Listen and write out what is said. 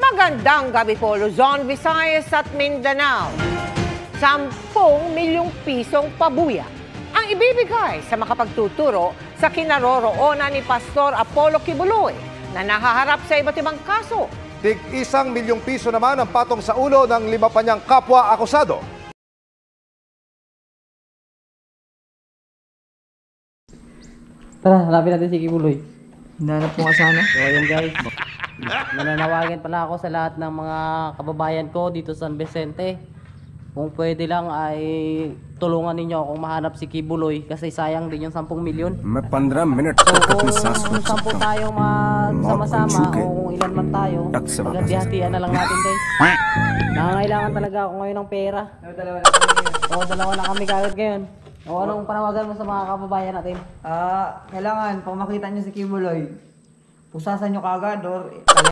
Magandang gabi po, Luzon, Visayas at Mindanao. 10 milyong pisong pabuya ang ibibigay sa makapagtuturo sa kinaroroonan ni Pastor Apollo Kibuloy na nahaharap sa iba't ibang kaso. Tig 1 milyong piso naman ang patong sa ulo ng 5 pa niyang kapwa akusado. Tara, hanapin natin si Kibuloy. Hinanap mo ka sana? So ayun guys, nananawagan pala ako sa lahat ng mga kababayan ko dito sa San Vicente. Kung pwede lang ay tulungan ninyo akong mahanap si Kibuloy kasi sayang din yung 10 milyon. मैं 15 minute So तक kung अपनी सांस रोक 10 सकता हूँ tayo magsama-sama o kung ilan man tayo, Tak sa batas. magandihatian na lang natin guys. Nangangailangan talaga ako ngayon ng pera. Dalawa na kami kagad ngayon. O anong panawagan mo sa mga kababayan natin? Kailangan, pag makita nyo si Kibuloy, pusasan nyo kagad or